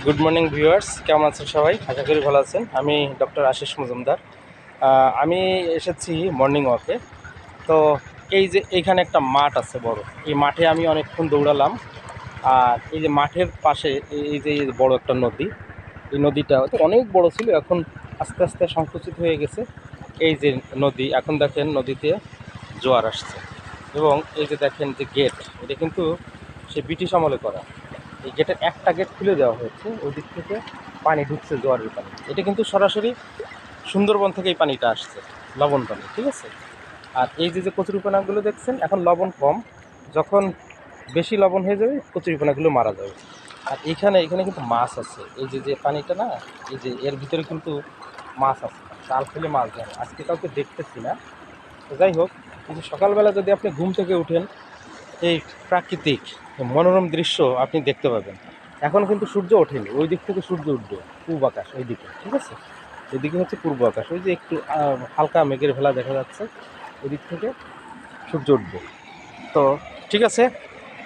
Good morning viewers, কেমন আছেন সবাই? আশা করি ভালো আছেন। আমি ডক্টর আশিস মজুমদার। আমি এসেছি মর্নিং ওয়াকে। তো এই যে এইখানে একটা মাঠ আছে বড়, এই মাঠে আমি অনেকক্ষণ দৌড়ালাম। আর এই যে মাঠের পাশে এই বড় একটা নদী, এই নদীটা তো অনেক বড় ছিল, এখন আস্তে আস্তে সংকুচিত হয়ে গেছে। এই যে নদী, এখন দেখেন নদীতে জোয়ার আসছে। এবং এই যে দেখেন যে গেট, এটা কিন্তু সে ব্রিটিশ আমলে করা। এই গেটের একটা গেট খুলে দেওয়া হয়েছে, ওই দিক থেকে পানি ঢুকছে, জোয়ারের পানি। এটা কিন্তু সরাসরি সুন্দরবন থেকে এই পানিটা আসছে, লবণ পানি, ঠিক আছে। আর এই যে যে কচুরিপানাগুলো দেখছেন, এখন লবণ কম, যখন বেশি লবণ হয়ে যাবে কচুরিপানাগুলো মারা যাবে। আর এখানে এখানে কিন্তু মাছ আছে, এই যে যে পানিটা না, এই যে এর ভিতরে কিন্তু মাছ আছে, জাল ফেলে মাছ ধরে। আজকে কাউকে দেখতেছি না। তো যাই হোক, কিন্তু সকালবেলা যদি আপনি ঘুম থেকে উঠেন, এই প্রাকৃতিক মনোরম দৃশ্য আপনি দেখতে পাবেন। এখন কিন্তু সূর্য ওঠেনি, ওই দিক থেকে সূর্য উঠবে, পূর্ব আকাশ ওই দিকে, ঠিক আছে। এদিকে হচ্ছে পূর্ব আকাশ, ওই যে একটু হালকা মেঘের ভেলা দেখা যাচ্ছে, ওই দিক থেকে সূর্য উঠবে। তো ঠিক আছে,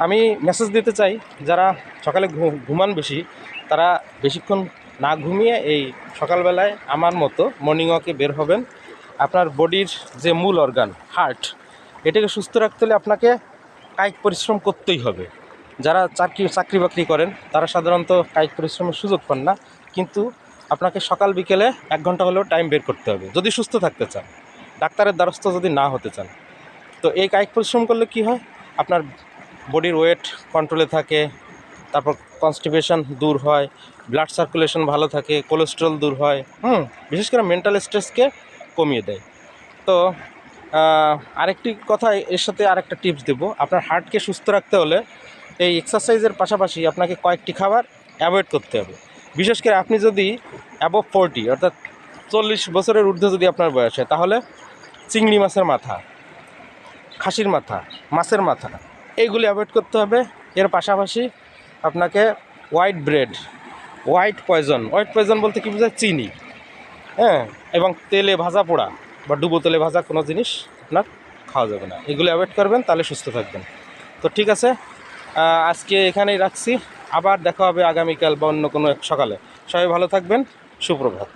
আমি মেসেজ দিতে চাই, যারা সকালে ঘুমান বেশি, তারা বেশিক্ষণ না ঘুমিয়ে এই সকালবেলায় আমার মতো মর্নিং ওয়াকে বের হবেন। আপনার বডির যে মূল অর্গান হার্ট, এটাকে সুস্থ রাখতে হলে আপনাকে কায়িক পরিশ্রম করতেই হবে। যারা চাকরি বাকরি করেন তারা সাধারণত কায়িক পরিশ্রমের সুযোগ পান না, কিন্তু আপনাকে সকাল বিকেলে 1 ঘন্টা হলেও টাইম বের করতে হবে যদি সুস্থ থাকতে চান, ডাক্তারের দ্বারস্থ যদি না হতে চান। তো এই কায়িক পরিশ্রম করলে কি হয়, আপনার বডির ওয়েট কন্ট্রোলে থাকে, তারপর কনস্টিপেশন দূর হয়, ব্লাড সার্কুলেশন ভালো থাকে, কোলেস্ট্রল দূর হয়, বিশেষ করে মেন্টাল স্ট্রেসকে কমিয়ে দেয়। তো আরেকটি কথা, এর সাথে আরেকটা টিপস দেবো। আপনার হার্টকে সুস্থ রাখতে হলে এই এক্সারসাইজের পাশাপাশি আপনাকে কয়েকটি খাবার অ্যাভয়েড করতে হবে। বিশেষ করে আপনি যদি অ্যাবভ 40, অর্থাৎ 40 বছরের ঊর্ধ্বে যদি আপনার বয়স হয়, তাহলে চিংড়ি মাছের মাথা, খাসির মাথা, মাছের মাথা, এইগুলি অ্যাভয়েড করতে হবে। এর পাশাপাশি আপনাকে হোয়াইট পয়জন বলতে কী বোঝায়, চিনি, হ্যাঁ, এবং তেলে ভাজা পোড়া বা ডুবো তেলে ভাজা কোনো জিনিস আপনার খাওয়া যাবে না। এগুলো অ্যাভয়েড করবেন, তাহলে সুস্থ থাকবেন। তো ঠিক আছে, আজকে এখানেই রাখছি। আবার দেখা হবে আগামীকাল বা অন্য কোনো এক সকালে। সবাই ভালো থাকবেন। সুপ্রভাত।